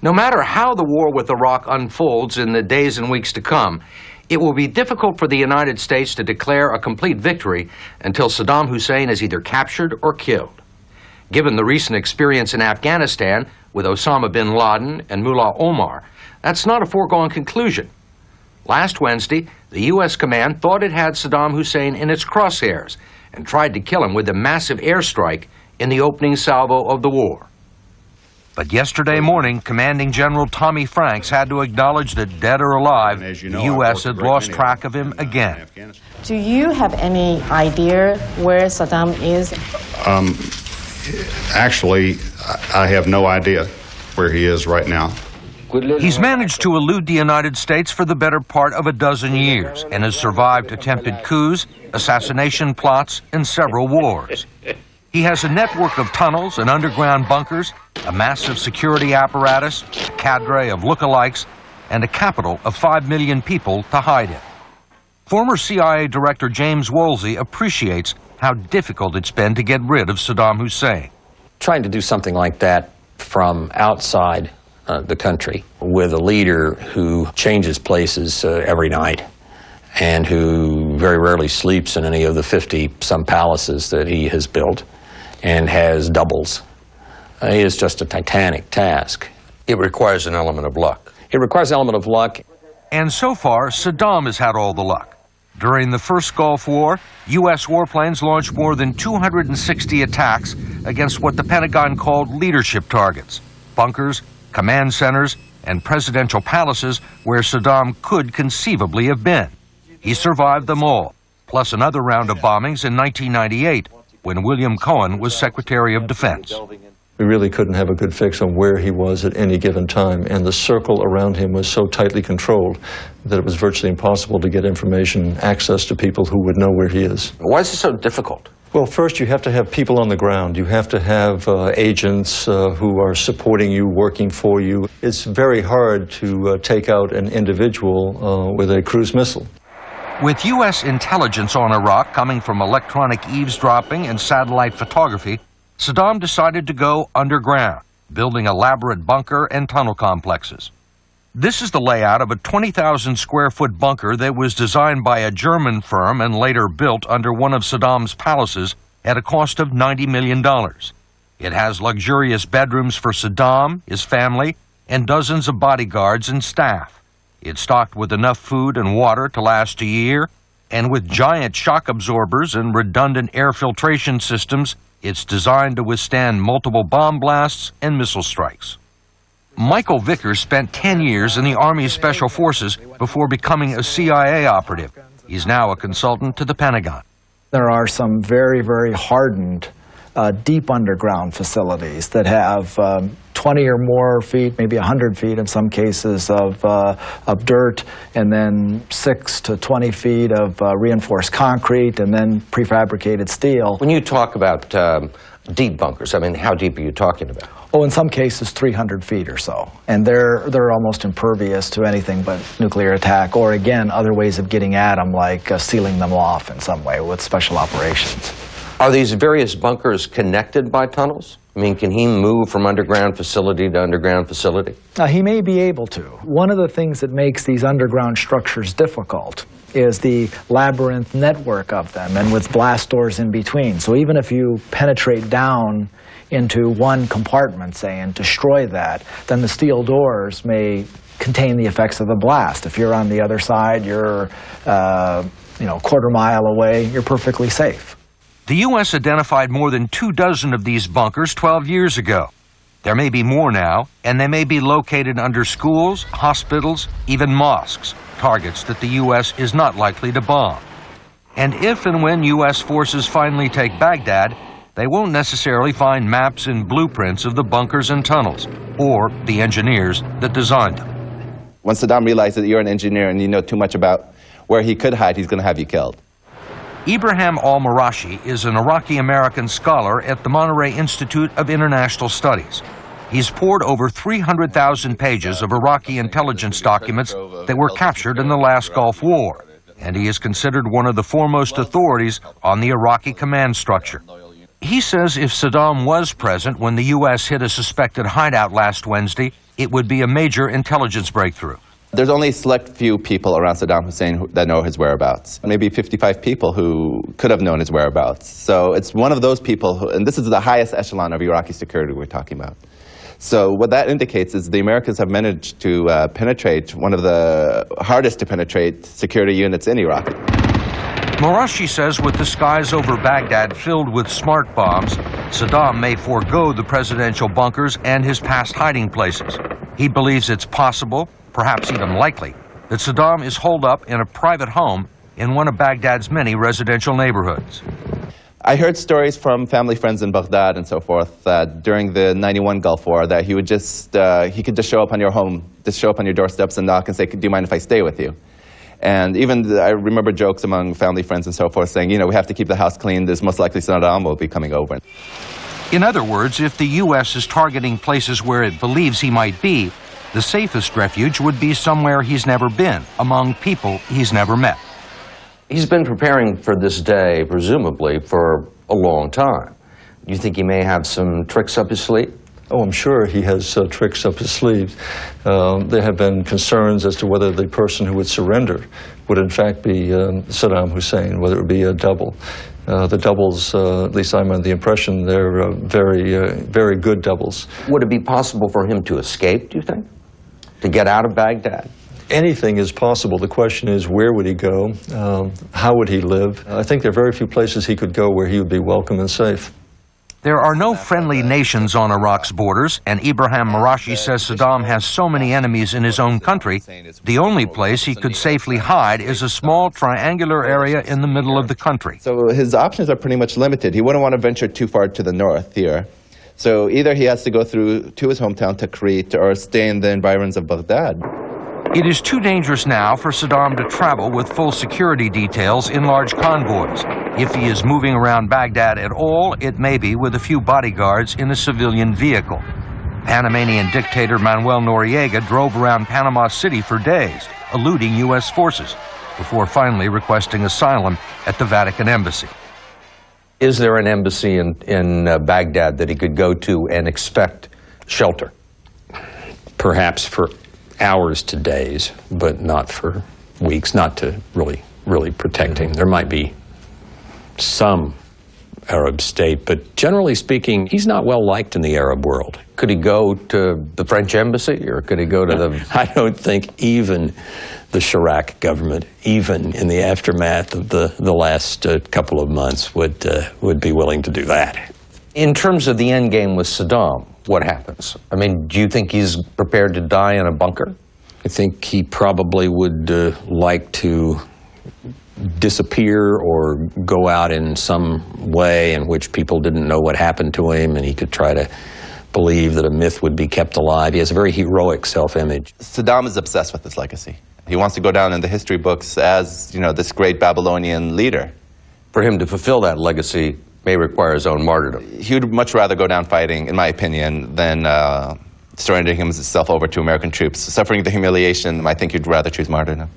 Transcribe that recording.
No matter how the war with Iraq unfolds in the days and weeks to come, it will be difficult for the United States to declare a complete victory until Saddam Hussein is either captured or killed. Given the recent experience in Afghanistan with Osama bin Laden and Mullah Omar, that's not a foregone conclusion. Last Wednesday, the U.S. command thought it had Saddam Hussein in its crosshairs and tried to kill him with a massive airstrike in the opening salvo of the war. But yesterday morning, Commanding General Tommy Franks had to acknowledge that, dead or alive, the U.S. had lost track of him again. Do you have any idea where Saddam is? Actually, I have no idea where he is right now. He's managed to elude the United States for the better part of a dozen years and has survived attempted coups, assassination plots, and several wars. He has a network of tunnels and underground bunkers, a massive security apparatus, a cadre of lookalikes, and a capital of 5 million people to hide in. Former CIA Director James Woolsey appreciates how difficult it's been to get rid of Saddam Hussein. Trying to do something like that from outside the country with a leader who changes places every night and who very rarely sleeps in any of the 50-some palaces that he has built and has doubles. It is just a titanic task. It requires an element of luck. It requires an element of luck. And so far, Saddam has had all the luck. During the first Gulf War, U.S. warplanes launched more than 260 attacks against what the Pentagon called leadership targets, bunkers, command centers, and presidential palaces where Saddam could conceivably have been. He survived them all, plus another round of bombings in 1998, when William Cohen was Secretary of Defense. We really couldn't have a good fix on where he was at any given time, and the circle around him was so tightly controlled that it was virtually impossible to get information, access to people who would know where he is. Why is it so difficult? Well, first you have to have people on the ground. You have to have agents who are supporting you, working for you. It's very hard to take out an individual with a cruise missile. With U.S. intelligence on Iraq coming from electronic eavesdropping and satellite photography, Saddam decided to go underground, building elaborate bunker and tunnel complexes. This is the layout of a 20,000-square-foot bunker that was designed by a German firm and later built under one of Saddam's palaces at a cost of $90 million. It has luxurious bedrooms for Saddam, his family, and dozens of bodyguards and staff. It's stocked with enough food and water to last a year, and with giant shock absorbers and redundant air filtration systems, it's designed to withstand multiple bomb blasts and missile strikes. Michael Vickers spent 10 years in the Army Special Forces before becoming a CIA operative. He's now a consultant to the Pentagon. There are some very, very hardened, deep underground facilities that have 20 or more feet, maybe 100 feet in some cases, of dirt, and then 6 to 20 feet of reinforced concrete, and then prefabricated steel. When you talk about deep bunkers, I mean, how deep are you talking about? Oh, in some cases 300 feet or so, and they're almost impervious to anything but nuclear attack, or again, other ways of getting at them, like sealing them off in some way with special operations. Are these various bunkers connected by tunnels? I mean, can he move from underground facility to underground facility? He may be able to. One of the things that makes these underground structures difficult is the labyrinth network of them, and with blast doors in between. So even if you penetrate down into one compartment, say, and destroy that, then the steel doors may contain the effects of the blast. If you're on the other side, you're a quarter mile away, you're perfectly safe. The U.S. identified more than 24 of these bunkers 12 years ago. There may be more now, and they may be located under schools, hospitals, even mosques, targets that the U.S. is not likely to bomb. And if and when U.S. forces finally take Baghdad, they won't necessarily find maps and blueprints of the bunkers and tunnels, or the engineers that designed them. When Saddam realizes that you're an engineer and you know too much about where he could hide, he's going to have you killed. Ibrahim al-Marashi is an Iraqi-American scholar at the Monterey Institute of International Studies. He's poured over 300,000 pages of Iraqi intelligence documents that were captured in the last Gulf War, and he is considered one of the foremost authorities on the Iraqi command structure. He says if Saddam was present when the U.S. hit a suspected hideout last Wednesday, it would be a major intelligence breakthrough. There's only a select few people around Saddam Hussein that know his whereabouts. Maybe 55 people who could have known his whereabouts. So it's one of those people, and this is the highest echelon of Iraqi security we're talking about. So what that indicates is the Americans have managed to penetrate one of the hardest to penetrate security units in Iraq. Marashi says with the skies over Baghdad filled with smart bombs, Saddam may forego the presidential bunkers and his past hiding places. He believes it's possible, perhaps even likely, that Saddam is holed up in a private home in one of Baghdad's many residential neighborhoods. I heard stories from family friends in Baghdad and so forth that during the '91 Gulf War that he would he could just show up on your home, just show up on your doorsteps and knock and say, "Do you mind if I stay with you?" And even I remember jokes among family friends and so forth saying, we have to keep the house clean. There's most likely Saddam will be coming over. In other words, if the U.S. is targeting places where it believes he might be, the safest refuge would be somewhere he's never been, among people he's never met. He's been preparing for this day, presumably, for a long time. Do you think he may have some tricks up his sleeve? Oh, I'm sure he has tricks up his sleeve. There have been concerns as to whether the person who would surrender would in fact be Saddam Hussein, whether it would be a double. The doubles, at least I'm under the impression, they're very good doubles. Would it be possible for him to escape, do you think? To get out of Baghdad? Anything is possible. The question is, where would he go? How would he live? I think there are very few places he could go where he would be welcome and safe. There are no friendly nations on Iraq's borders, and Ibrahim Marashi says Saddam has so many enemies in his own country, the only place he could safely hide is a small triangular area in the middle of the country. So his options are pretty much limited. He wouldn't want to venture too far to the north here. So either he has to go through to his hometown Tikrit or stay in the environs of Baghdad. It is too dangerous now for Saddam to travel with full security details in large convoys. If he is moving around Baghdad at all, it may be with a few bodyguards in a civilian vehicle. Panamanian dictator Manuel Noriega drove around Panama City for days, eluding U.S. forces, before finally requesting asylum at the Vatican Embassy. Is there an embassy in Baghdad that he could go to and expect shelter? Perhaps for hours to days, but not for weeks, not to really protect him. There might be some Arab state, but generally speaking, he's not well liked in the Arab world. Could he go to the French embassy, or could he go to the... I don't think even the Chirac government, even in the aftermath of the last couple of months, would be willing to do that. In terms of the end game with Saddam, what happens? I mean, do you think he's prepared to die in a bunker? I think he probably would like to disappear or go out in some way in which people didn't know what happened to him, and he could try to believe that a myth would be kept alive. He has a very heroic self-image. Saddam is obsessed with his legacy. He wants to go down in the history books as, this great Babylonian leader. For him to fulfill that legacy may require his own martyrdom. He would much rather go down fighting, in my opinion, than surrendering himself over to American troops. Suffering the humiliation, I think he'd rather choose martyrdom.